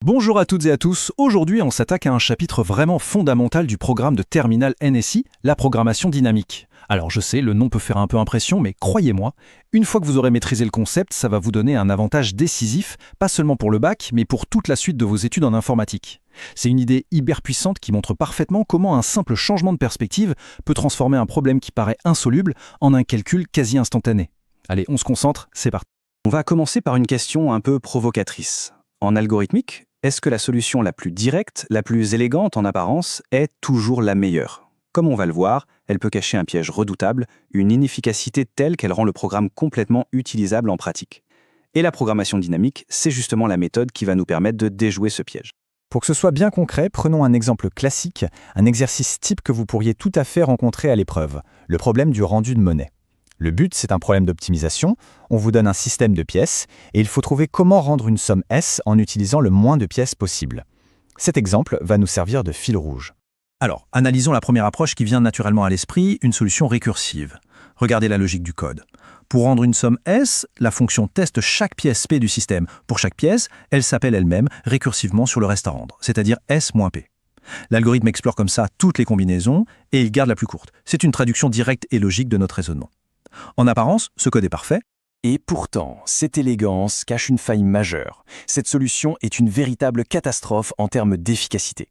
Bonjour à toutes et à tous, aujourd'hui on s'attaque à un chapitre vraiment fondamental du programme de Terminal NSI, la programmation dynamique. Alors je sais, le nom peut faire un peu impression, mais croyez-moi, une fois que vous aurez maîtrisé le concept, ça va vous donner un avantage décisif, pas seulement pour le bac, mais pour toute la suite de vos études en informatique. C'est une idée hyper puissante qui montre parfaitement comment un simple changement de perspective peut transformer un problème qui paraît insoluble en un calcul quasi instantané. Allez, on se concentre, c'est parti. On va commencer par une question un peu provocatrice. En algorithmique, est-ce que la solution la plus directe, la plus élégante en apparence, est toujours la meilleure? Comme on va le voir, elle peut cacher un piège redoutable, une inefficacité telle qu'elle rend le programme complètement utilisable en pratique. Et la programmation dynamique, c'est justement la méthode qui va nous permettre de déjouer ce piège. Pour que ce soit bien concret, prenons un exemple classique, un exercice type que vous pourriez tout à fait rencontrer à l'épreuve, le problème du rendu de monnaie. Le but, c'est un problème d'optimisation. On vous donne un système de pièces et il faut trouver comment rendre une somme S en utilisant le moins de pièces possible. Cet exemple va nous servir de fil rouge. Alors, analysons la première approche qui vient naturellement à l'esprit, une solution récursive. Regardez la logique du code. Pour rendre une somme S, la fonction teste chaque pièce P du système. Pour chaque pièce, elle s'appelle elle-même récursivement sur le reste à rendre, c'est-à-dire S moins P. L'algorithme explore comme ça toutes les combinaisons et il garde la plus courte. C'est une traduction directe et logique de notre raisonnement. En apparence, ce code est parfait. Et pourtant, cette élégance cache une faille majeure. Cette solution est une véritable catastrophe en termes d'efficacité.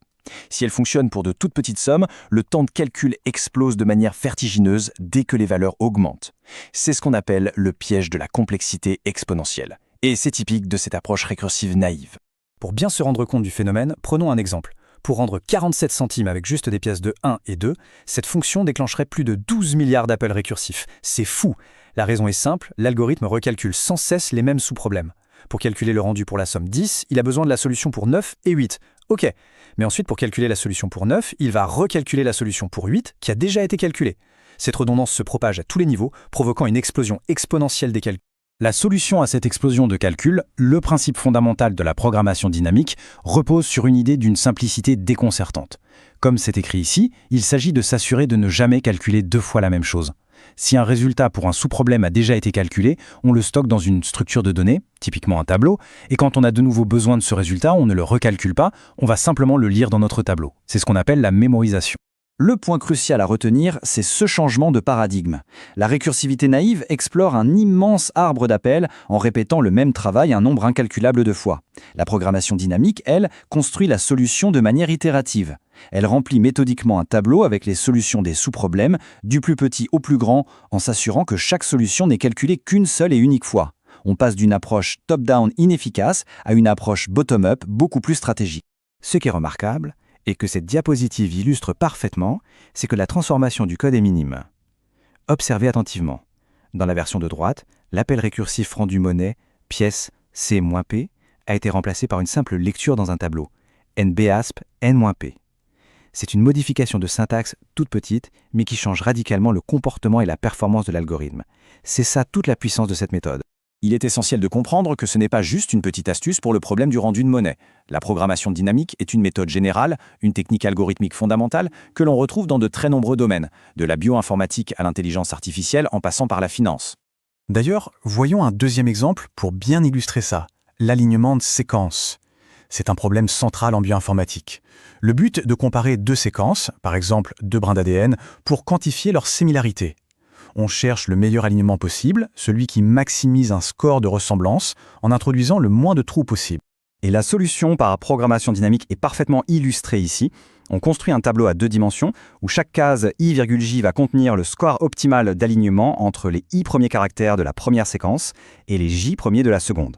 Si elle fonctionne pour de toutes petites sommes, le temps de calcul explose de manière vertigineuse dès que les valeurs augmentent. C'est ce qu'on appelle le piège de la complexité exponentielle. Et c'est typique de cette approche récursive naïve. Pour bien se rendre compte du phénomène, prenons un exemple. Pour rendre 47 centimes avec juste des pièces de 1 et 2, cette fonction déclencherait plus de 12 milliards d'appels récursifs. C'est fou! La raison est simple, l'algorithme recalcule sans cesse les mêmes sous-problèmes. Pour calculer le rendu pour la somme 10, il a besoin de la solution pour 9 et 8. Ok, mais ensuite pour calculer la solution pour 9, il va recalculer la solution pour 8 qui a déjà été calculée. Cette redondance se propage à tous les niveaux, provoquant une explosion exponentielle des calculs. La solution à cette explosion de calcul, le principe fondamental de la programmation dynamique, repose sur une idée d'une simplicité déconcertante. Comme c'est écrit ici, il s'agit de s'assurer de ne jamais calculer deux fois la même chose. Si un résultat pour un sous-problème a déjà été calculé, on le stocke dans une structure de données, typiquement un tableau, et quand on a de nouveau besoin de ce résultat, on ne le recalcule pas, on va simplement le lire dans notre tableau. C'est ce qu'on appelle la mémorisation. Le point crucial à retenir, c'est ce changement de paradigme. La récursivité naïve explore un immense arbre d'appels en répétant le même travail un nombre incalculable de fois. La programmation dynamique, elle, construit la solution de manière itérative. Elle remplit méthodiquement un tableau avec les solutions des sous-problèmes, du plus petit au plus grand, en s'assurant que chaque solution n'est calculée qu'une seule et unique fois. On passe d'une approche top-down inefficace à une approche bottom-up beaucoup plus stratégique. Ce qui est remarquable, et que cette diapositive illustre parfaitement, c'est que la transformation du code est minime. Observez attentivement. Dans la version de droite, l'appel récursif rendu monnaie, pièce C-P, a été remplacé par une simple lecture dans un tableau, NBASP N-P. C'est une modification de syntaxe toute petite, mais qui change radicalement le comportement et la performance de l'algorithme. C'est ça toute la puissance de cette méthode. Il est essentiel de comprendre que ce n'est pas juste une petite astuce pour le problème du rendu de monnaie. La programmation dynamique est une méthode générale, une technique algorithmique fondamentale que l'on retrouve dans de très nombreux domaines, de la bioinformatique à l'intelligence artificielle en passant par la finance. D'ailleurs, voyons un deuxième exemple pour bien illustrer ça, l'alignement de séquences. C'est un problème central en bioinformatique. Le but est de comparer deux séquences, par exemple deux brins d'ADN, pour quantifier leur similarité. On cherche le meilleur alignement possible, celui qui maximise un score de ressemblance en introduisant le moins de trous possible. Et la solution par programmation dynamique est parfaitement illustrée ici. On construit un tableau à deux dimensions où chaque case i,j va contenir le score optimal d'alignement entre les i premiers caractères de la première séquence et les j premiers de la seconde.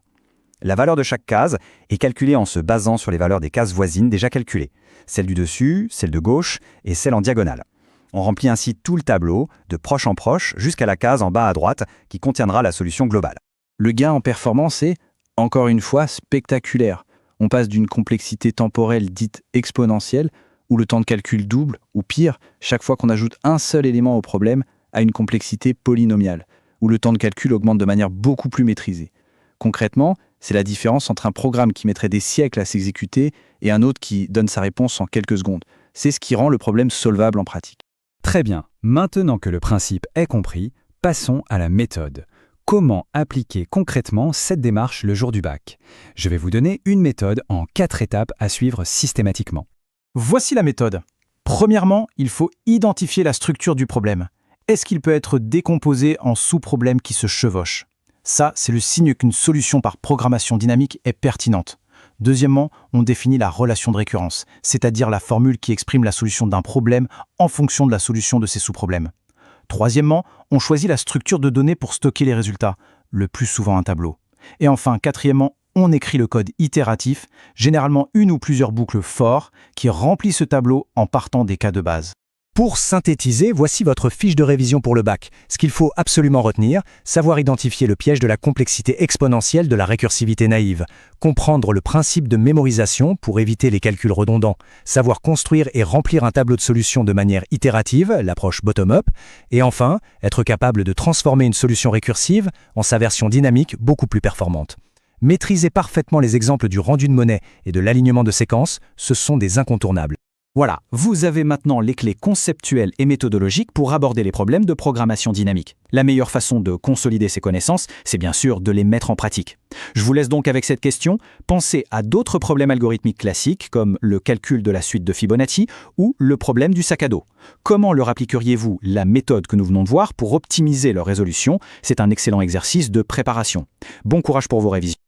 La valeur de chaque case est calculée en se basant sur les valeurs des cases voisines déjà calculées, celle du dessus, celle de gauche et celle en diagonale. On remplit ainsi tout le tableau, de proche en proche, jusqu'à la case en bas à droite, qui contiendra la solution globale. Le gain en performance est, encore une fois, spectaculaire. On passe d'une complexité temporelle dite exponentielle, où le temps de calcul double, ou pire, chaque fois qu'on ajoute un seul élément au problème, à une complexité polynomiale, où le temps de calcul augmente de manière beaucoup plus maîtrisée. Concrètement, c'est la différence entre un programme qui mettrait des siècles à s'exécuter et un autre qui donne sa réponse en quelques secondes. C'est ce qui rend le problème solvable en pratique. Très bien, maintenant que le principe est compris, passons à la méthode. comment appliquer concrètement cette démarche le jour du bac. Je vais vous donner une méthode en 4 étapes à suivre systématiquement. Voici la méthode. Premièrement, il faut identifier la structure du problème. Est-ce qu'il peut être décomposé en sous-problèmes qui se chevauchent? Ça, c'est le signe qu'une solution par programmation dynamique est pertinente. Deuxièmement, on définit la relation de récurrence, c'est-à-dire la formule qui exprime la solution d'un problème en fonction de la solution de ses sous-problèmes. Troisièmement, on choisit la structure de données pour stocker les résultats, le plus souvent un tableau. Et enfin, quatrièmement, on écrit le code itératif, généralement une ou plusieurs boucles for, qui remplissent ce tableau en partant des cas de base. Pour synthétiser, voici votre fiche de révision pour le bac. Ce qu'il faut absolument retenir, savoir identifier le piège de la complexité exponentielle de la récursivité naïve, comprendre le principe de mémorisation pour éviter les calculs redondants, savoir construire et remplir un tableau de solutions de manière itérative, l'approche bottom-up, et enfin, être capable de transformer une solution récursive en sa version dynamique beaucoup plus performante. Maîtriser parfaitement les exemples du rendu de monnaie et de l'alignement de séquences, ce sont des incontournables. Voilà, vous avez maintenant les clés conceptuelles et méthodologiques pour aborder les problèmes de programmation dynamique. La meilleure façon de consolider ces connaissances, c'est bien sûr de les mettre en pratique. Je vous laisse donc avec cette question. Pensez à d'autres problèmes algorithmiques classiques comme le calcul de la suite de Fibonacci ou le problème du sac à dos. Comment leur appliqueriez-vous la méthode que nous venons de voir pour optimiser leur résolution? C'est un excellent exercice de préparation. Bon courage pour vos révisions.